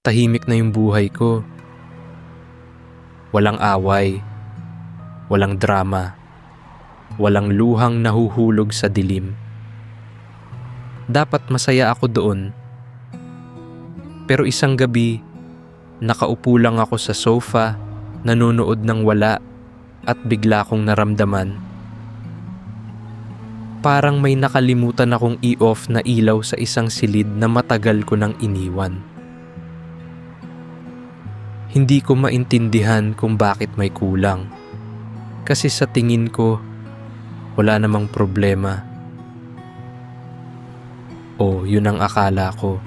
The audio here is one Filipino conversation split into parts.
Tahimik na yung buhay ko. Walang away, walang drama, walang luhang nahuhulog sa dilim. Dapat masaya ako doon. Pero isang gabi, nakaupo lang ako sa sofa, nanonood ng wala at bigla kong naramdaman. Parang may nakalimutan akong i-off na ilaw sa isang silid na matagal ko nang iniwan. Hindi ko maintindihan kung bakit may kulang. Kasi sa tingin ko, wala namang problema. O yun ang akala ko.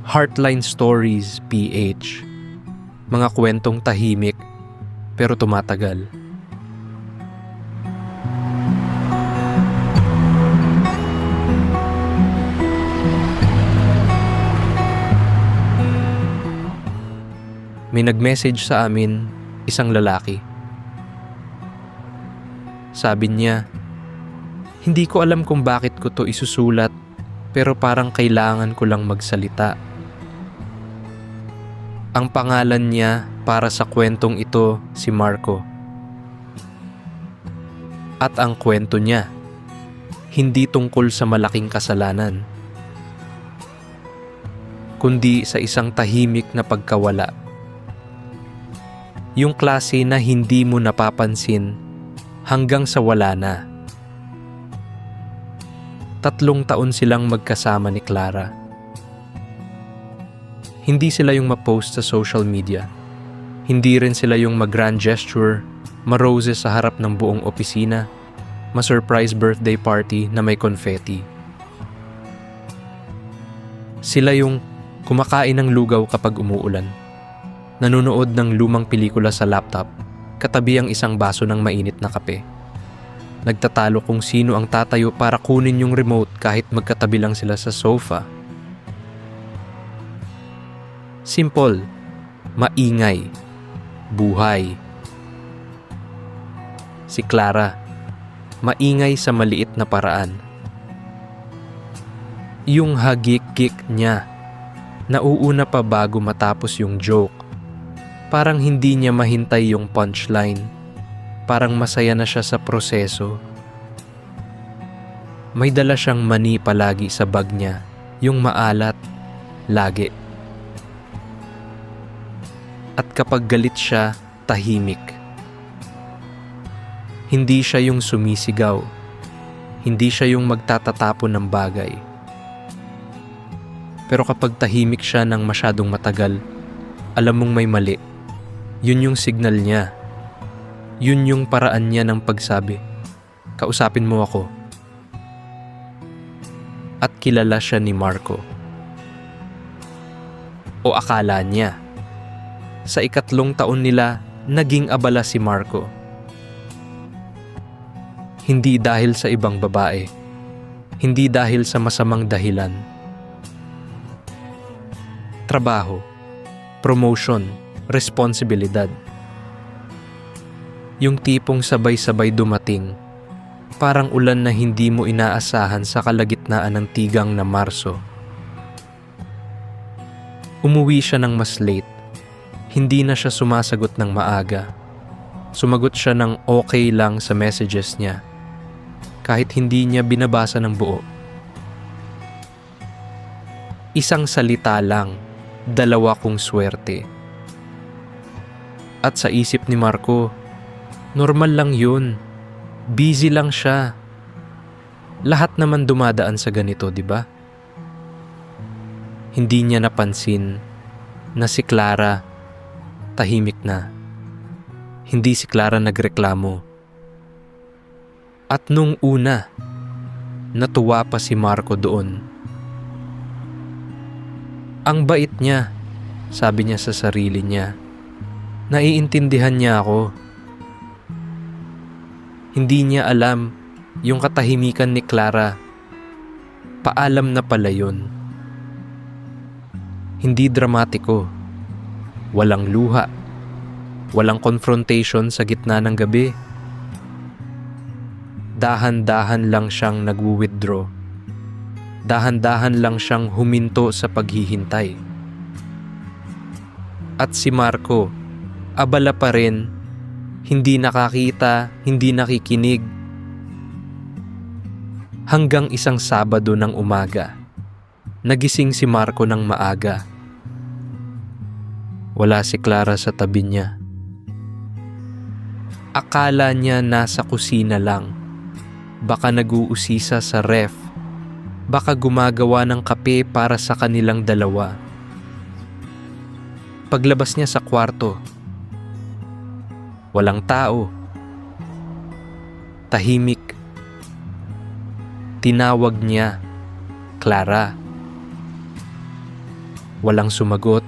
Heartline Stories PH. Mga kwentong tahimik pero tumatagal. May nag-message sa amin, isang lalaki. Sabi niya, hindi ko alam kung bakit ko to isusulat pero parang kailangan ko lang magsalita. Ang pangalan niya para sa kwentong ito si Marco. At ang kwento niya, hindi tungkol sa malaking kasalanan, kundi sa isang tahimik na pagkawala. Yung klase na hindi mo napapansin hanggang sa wala na. 3 taon silang magkasama ni Clara. Hindi sila yung ma-post sa social media. Hindi rin sila yung mag-grand gesture, ma-roses sa harap ng buong opisina, ma-surprise birthday party na may confetti. Sila yung kumakain ng lugaw kapag umuulan. Nanonood ng lumang pelikula sa laptop, katabi ang isang baso ng mainit na kape. Nagtatalo kung sino ang tatayo para kunin yung remote kahit magkatabi lang sila sa sofa. Simple, maingay, buhay. Si Clara, maingay sa maliit na paraan. Yung hagik-gik niya, nauuna pa bago matapos yung joke. Parang hindi niya mahintay yung punchline. Parang masaya na siya sa proseso. May dala siyang mani palagi sa bag niya, yung maalat, lagi. At kapag galit siya, tahimik. Hindi siya yung sumisigaw. Hindi siya yung magtatatapon ng bagay. Pero kapag tahimik siya ng masyadong matagal, alam mong may mali. Yun yung signal niya. Yun yung paraan niya ng pagsabi, kausapin mo ako. At kilala siya ni Marco. O akala niya. Sa 3 taon nila, naging abala si Marco. Hindi dahil sa ibang babae. Hindi dahil sa masamang dahilan. Trabaho, promotion, responsibilidad. Yung tipong sabay-sabay dumating, parang ulan na hindi mo inaasahan sa kalagitnaan ng tigang na Marso. Umuwi siya ng mas late. Hindi na siya sumasagot ng maaga. Sumagot siya ng okay lang sa messages niya, kahit hindi niya binabasa ng buo. Isang salita lang, 2 kong swerte. At sa isip ni Marco, normal lang yun. Busy lang siya. Lahat naman dumadaan sa ganito, di ba? Hindi niya napansin na si Clara tahimik na. Hindi si Clara nagreklamo. At nung una, natuwa pa si Marco doon. Ang bait niya, sabi niya sa sarili niya. Naiintindihan niya ako. Hindi niya alam yung katahimikan ni Clara. Paalam na pala yun. Hindi dramatiko. Walang luha. Walang confrontation sa gitna ng gabi. Dahan-dahan lang siyang nag-withdraw. Dahan-dahan lang siyang huminto sa paghihintay. At si Marco, abala pa rin, hindi nakakita, hindi nakikinig. Hanggang isang Sabado ng umaga, nagising si Marco ng maaga. Wala si Clara sa tabi niya. Akala niya nasa kusina lang. Baka nag-uusisa sa ref. Baka gumagawa ng kape para sa kanilang dalawa. Paglabas niya sa kwarto, walang tao. Tahimik. Tinawag niya, Clara. Walang sumagot.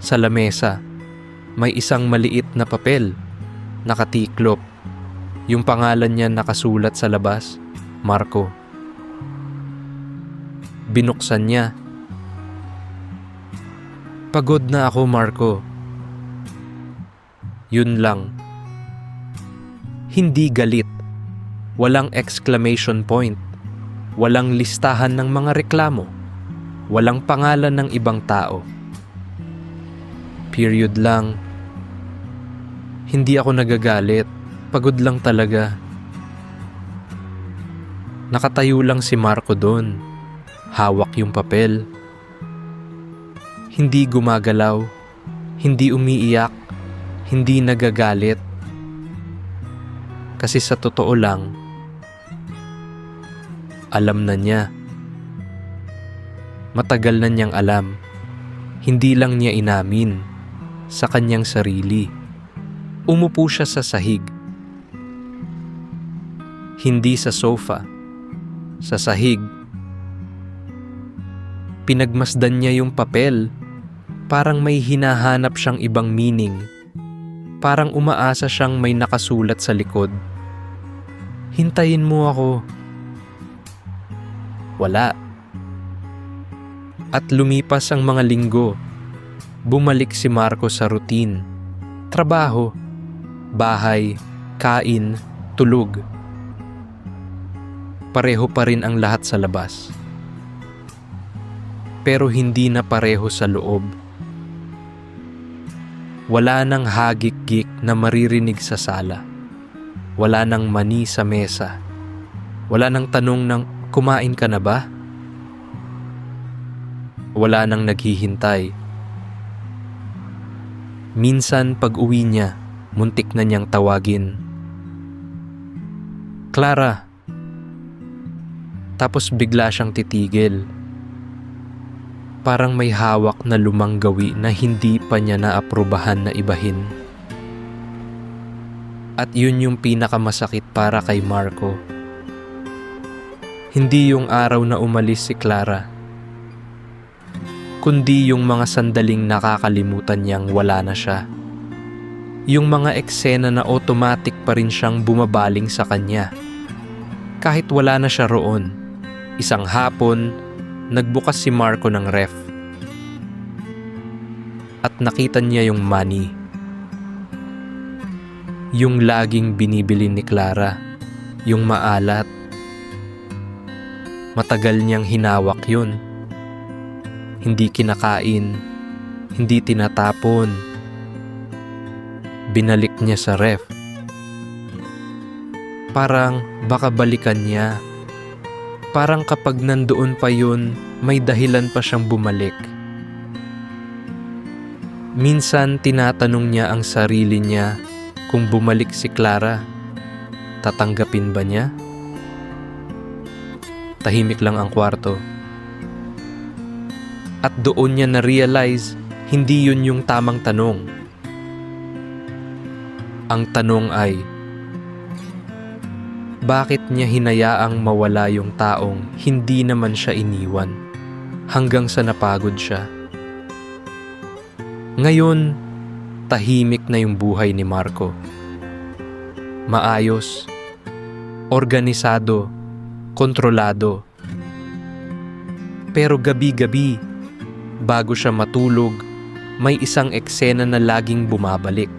Sa lamesa, may isang maliit na papel, nakatiklop. Yung pangalan niya nakasulat sa labas, Marco. Binuksan niya. Pagod na ako, Marco. Yun lang. Hindi galit. Walang exclamation point. Walang listahan ng mga reklamo. Walang pangalan ng ibang tao. Period lang. Hindi ako nagagalit. Pagod lang talaga. Nakatayo lang si Marco doon. Hawak yung papel. Hindi gumagalaw. Hindi umiiyak. Hindi nagagalit. Kasi sa totoo lang, alam na niya. Matagal na niyang alam. Hindi lang niya inamin sa kanyang sarili. Umupo siya sa sahig. Hindi sa sofa. Sa sahig. Pinagmasdan niya yung papel. Parang may hinahanap siyang ibang meaning. Parang umaasa siyang may nakasulat sa likod. Hintayin mo ako. Wala. At lumipas ang mga linggo. Bumalik si Marco sa routine. Trabaho, bahay, kain, tulog. Pareho pa rin ang lahat sa labas. Pero hindi na pareho sa loob. Wala nang hagik-gik na maririnig sa sala. Wala nang mani sa mesa. Wala nang tanong ng kumain ka na ba? Wala nang naghihintay. Minsan pag uwi niya, muntik na niyang tawagin, Clara. Tapos bigla siyang titigil. Parang may hawak na lumang gawi na hindi pa niya naaprubahan na ibahin. At yun yung pinakamasakit para kay Marco. Hindi yung araw na umalis si Clara, kundi yung mga sandaling nakakalimutan niyang wala na siya. Yung mga eksena na automatic pa rin siyang bumabaling sa kanya. Kahit wala na siya roon. Isang hapon, nagbukas si Marco ng ref. At nakita niya yung money. Yung laging binibili ni Clara. Yung maalat. Matagal niyang hinawak yun. Hindi kinakain. Hindi tinatapon. Binalik niya sa ref. Parang baka balikan niya. Parang kapag nandoon pa yun, may dahilan pa siyang bumalik. Minsan tinatanong niya ang sarili niya kung bumalik si Clara, tatanggapin ba niya? Tahimik lang ang kwarto. At doon niya na-realize, hindi yun yung tamang tanong. Ang tanong ay, bakit niya hinayaang mawala yung taong hindi naman siya iniwan hanggang sa napagod siya? Ngayon, tahimik na yung buhay ni Marco. Maayos, organisado, kontrolado. Pero gabi-gabi, bago siya matulog, may isang eksena na laging bumabalik.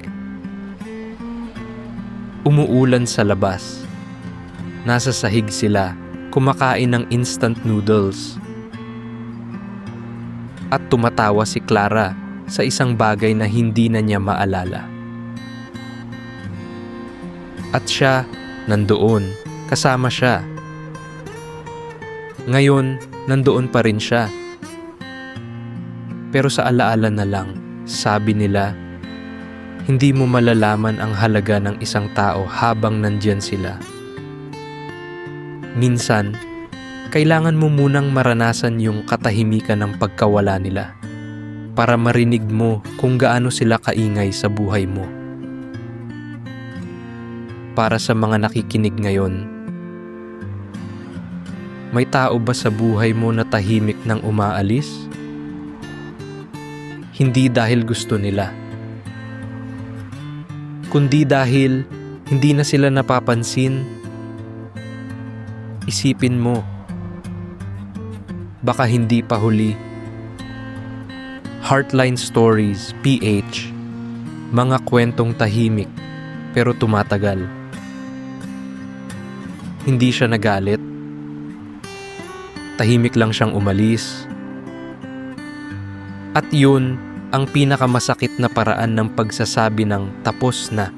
Umuulan sa labas. Nasa sahig sila, kumakain ng instant noodles. At tumatawa si Clara sa isang bagay na hindi na niya maalala. At siya, nandoon, kasama siya. Ngayon, nandoon pa rin siya. Pero sa alaala na lang, sabi nila, hindi mo malalaman ang halaga ng isang tao habang nandyan sila. Minsan, kailangan mo munang maranasan yung katahimikan ng pagkawala nila para marinig mo kung gaano sila kaingay sa buhay mo. Para sa mga nakikinig ngayon, may tao ba sa buhay mo na tahimik nang umaalis? Hindi dahil gusto nila, kundi dahil hindi na sila napapansin. Isipin mo, baka hindi pa huli. Heartline Stories, PH. Mga kwentong tahimik pero tumatagal. Hindi siya nagalit. Tahimik lang siyang umalis. At yun ang pinakamasakit na paraan ng pagsasabi ng tapos na.